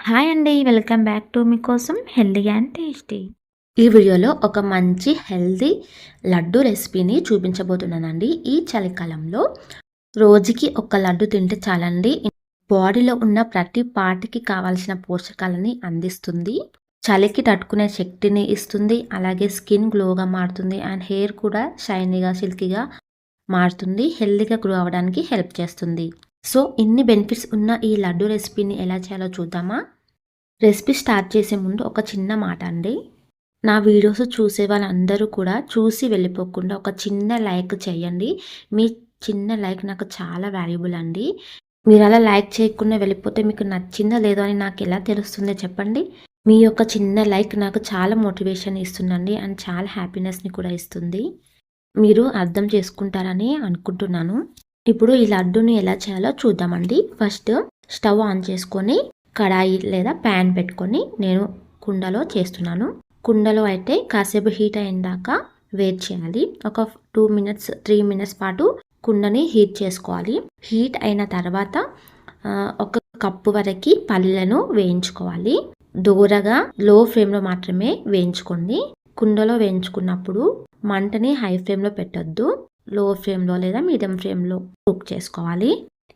Hi అండి. Welcome back to మీకోసం healthy and tasty. ఈ వీడియోలో ఒక మంచి హెల్దీ లడ్డు రెసిపీని చూపించబోతున్నానండి. ఈ చలికాలంలో రోజుకి ఒక లడ్డు తింటే చాలండి. బాడీలో ఉన్న ప్రతి పార్ట్కి కావాల్సిన పోషకాలని అందిస్తుంది. చలికి తట్టుకునే శక్తిని ఇస్తుంది. అలాగే స్కిన్ గ్లోగా మారుతుంది అండ్ హెయిర్ కూడా షైనీగా సిల్కీగా మారుతుంది. హెల్దీగా గ్రో అవ్వడానికి హెల్ప్ చేస్తుంది. సో ఇన్ని బెనిఫిట్స్ ఉన్న ఈ లడ్డు రెసిపీని ఎలా చేయాలో చూద్దామా? రెసిపీ స్టార్ట్ చేసే ముందు ఒక చిన్న మాట అండి. నా వీడియోస్ చూసే వాళ్ళందరూ కూడా చూసి వెళ్ళిపోకుండా ఒక చిన్న లైక్ చేయండి. మీ చిన్న లైక్ నాకు చాలా వాల్యుబుల్ అండి. మీరు అలా లైక్ చేయకుండా వెళ్ళిపోతే మీకు నచ్చిందో లేదో అని నాకు ఎలా తెలుస్తుందో చెప్పండి. మీ యొక్క చిన్న లైక్ నాకు చాలా మోటివేషన్ ఇస్తుందండి అండ్ చాలా హ్యాపీనెస్ని కూడా ఇస్తుంది. మీరు అర్థం చేసుకుంటారని అనుకుంటున్నాను. ఇప్పుడు ఈ లడ్డూని ఎలా చేయాలో చూద్దామండి. ఫస్ట్ స్టవ్ ఆన్ చేసుకొని కడాయి లేదా ప్యాన్ పెట్టుకొని నేను కుండలో చేస్తున్నాను. కుండలో అయితే కాసేపు హీట్ అయిన దాకా వెయిట్ చేయాలి. ఒక 2 మినిట్స్ 3 మినిట్స్ పాటు కుండని హీట్ చేసుకోవాలి. హీట్ అయిన తర్వాత ఒక కప్పు వరకు పల్లీలను వేయించుకోవాలి. దూరగా లో ఫ్లేమ్లో మాత్రమే వేయించుకోండి. కుండలో వేయించుకున్నప్పుడు మంటని హై ఫ్లేమ్లో పెట్టొద్దు. లో ఫ్లేమ్లో లేదా మీడియం ఫ్లేమ్లో కుక్ చేసుకోవాలి.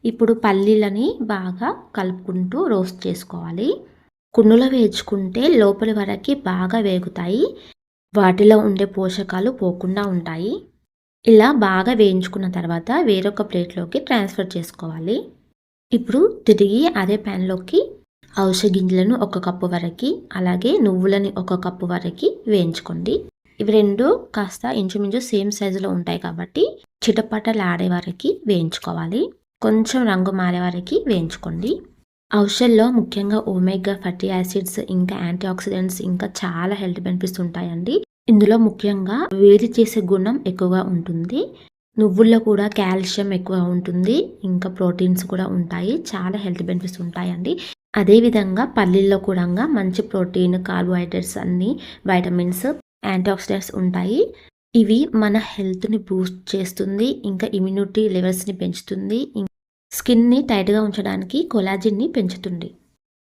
ఇప్పుడు పల్లీలని బాగా కలుపుకుంటూ రోస్ట్ చేసుకోవాలి. కుండలో వేయించుకుంటే లోపలి వరకు బాగా వేగుతాయి. వాటిలో ఉండే పోషకాలు పోకుండా ఉంటాయి. ఇలా బాగా వేయించుకున్న తర్వాత వేరొక ప్లేట్లోకి ట్రాన్స్ఫర్ చేసుకోవాలి. ఇప్పుడు తిరిగి అదే ప్యాన్లోకి అవిసె గింజలను 1 కప్పు వరకు అలాగే నువ్వులని 1 కప్పు వరకు వేయించుకోండి. ఇవి రెండు కాస్త ఇంచుమించు సేమ్ సైజులో ఉంటాయి కాబట్టి చిటపటలాడే వరకు వేయించుకోవాలి. కొంచెం రంగు మారే వరకు వేయించుకోండి. ఔషధంలో ముఖ్యంగా ఒమేగా ఫ్యాటీ యాసిడ్స్ ఇంకా యాంటీ ఆక్సిడెంట్స్ ఇంకా చాలా హెల్త్ బెనిఫిట్స్ ఉంటాయండి. ఇందులో ముఖ్యంగా వేడి చేసే గుణం ఎక్కువగా ఉంటుంది. నువ్వుల్లో కూడా కాల్షియం ఎక్కువ ఉంటుంది. ఇంకా ప్రోటీన్స్ కూడా ఉంటాయి. చాలా హెల్త్ బెనిఫిట్స్ ఉంటాయండి. అదేవిధంగా పల్లీల్లో కూడా మంచి ప్రోటీన్, కార్బోహైడ్రేట్స్ అన్ని వైటమిన్స్, యాంటీ ఆక్సిడెంట్స్ ఉంటాయి. ఇవి మన హెల్త్ని బూస్ట్ చేస్తుంది. ఇంకా ఇమ్యూనిటీ లెవెల్స్ని పెంచుతుంది. స్కిన్ని టైట్గా ఉంచడానికి కొలాజిన్ని పెంచుతుంది.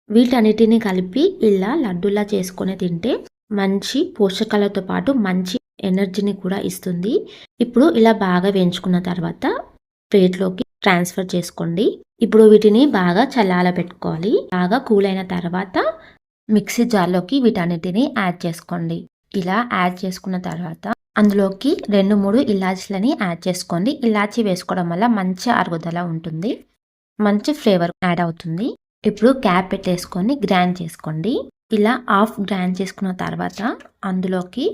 వీటన్నిటిని కలిపి ఇలా లడ్డూలా చేసుకొని తింటే మంచి పోషకాలతో పాటు మంచి ఎనర్జీని కూడా ఇస్తుంది. ఇప్పుడు ఇలా బాగా వేయించుకున్న తర్వాత ప్లేట్లోకి ట్రాన్స్ఫర్ చేసుకోండి. ఇప్పుడు వీటిని బాగా చల్లార పెట్టుకోవాలి. బాగా కూల్ అయిన తర్వాత మిక్సీ జార్లోకి వీటన్నిటిని యాడ్ చేసుకోండి. ఇలా యాడ్ చేసుకున్న తర్వాత అందులోకి 2-3 ఇలాచీలని యాడ్ చేసుకోండి. ఇలాచీ వేసుకోవడం వల్ల మంచి అరుగుదల ఉంటుంది. మంచి ఫ్లేవర్ యాడ్ అవుతుంది. ఇప్పుడు క్యాప్ పెట్టేసుకొని గ్రైండ్ చేసుకోండి. ఇలా హాఫ్ గ్రైండ్ చేసుకున్న తర్వాత అందులోకి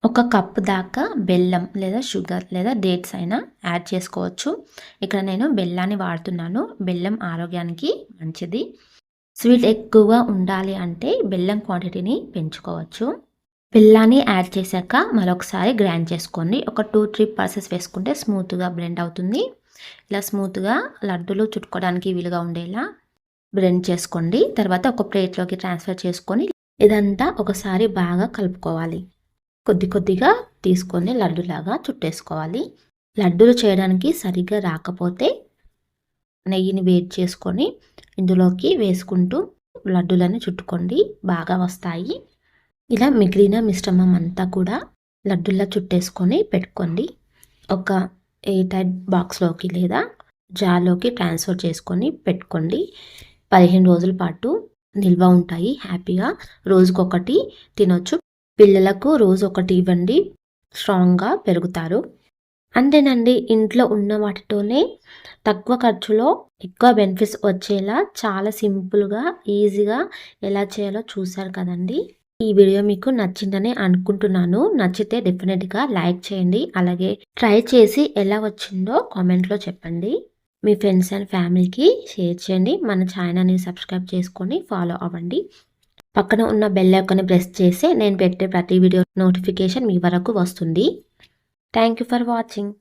1 కప్పు దాకా బెల్లం లేదా షుగర్ లేదా డేట్స్ అయినా యాడ్ చేసుకోవచ్చు. ఇక్కడ నేను బెల్లాన్ని వాడుతున్నాను. బెల్లం ఆరోగ్యానికి మంచిది. స్వీట్ ఎక్కువగా ఉండాలి అంటే బెల్లం క్వాంటిటీని పెంచుకోవచ్చు. బెల్లాన్ని యాడ్ చేశాక మరొకసారి గ్రైండ్ చేసుకోండి. ఒక 2-3 పల్సెస్ వేసుకుంటే స్మూత్గా బ్లెండ్ అవుతుంది. ఇలా స్మూత్గా లడ్డూలు చుట్టుకోవడానికి వీలుగా ఉండేలా బ్లెండ్ చేసుకోండి. తర్వాత ఒక ప్లేట్లోకి ట్రాన్స్ఫర్ చేసుకొని ఇదంతా ఒకసారి బాగా కలుపుకోవాలి. కొద్ది కొద్దిగా తీసుకొని లడ్డులాగా చుట్టేసుకోవాలి. లడ్డూలు చేయడానికి సరిగ్గా రాకపోతే నెయ్యిని వేడి చేసుకొని ఇందులోకి వేసుకుంటూ లడ్డూలని చుట్టుకోండి. బాగా వస్తాయి. ఇలా మిగిలిన మిశ్రమం అంతా కూడా లడ్డుల్లా చుట్టేసుకొని పెట్టుకోండి. ఒక ఎయిర్ టైట్ బాక్స్లోకి లేదా జార్లోకి ట్రాన్స్ఫర్ చేసుకొని పెట్టుకోండి. 15 రోజుల పాటు నిల్వ ఉంటాయి. హ్యాపీగా రోజుకొకటి తినొచ్చు. పిల్లలకు రోజు ఒకటి ఇవ్వండి. స్ట్రాంగ్గా పెరుగుతారు. అంతేనండి. ఇంట్లో ఉన్న వాటితోనే తక్కువ ఖర్చులో ఎక్కువ బెనిఫిట్స్ వచ్చేలా చాలా సింపుల్గా ఈజీగా ఎలా చేయాలో చూసారు కదండి. ఈ వీడియో మీకు నచ్చిందని అనుకుంటున్నాను. నచ్చితే డెఫినెట్గా లైక్ చేయండి. అలాగే ట్రై చేసి ఎలా వచ్చిందో కామెంట్లో చెప్పండి. మీ ఫ్రెండ్స్ అండ్ ఫ్యామిలీకి షేర్ చేయండి. మన ఛానల్ని సబ్స్క్రైబ్ చేసుకొని ఫాలో అవ్వండి. పక్కన ఉన్న బెల్ ఐకాన్ని ప్రెస్ చేసి నేను పెట్టే ప్రతి వీడియో నోటిఫికేషన్ మీ వరకు వస్తుంది. Thank you for watching.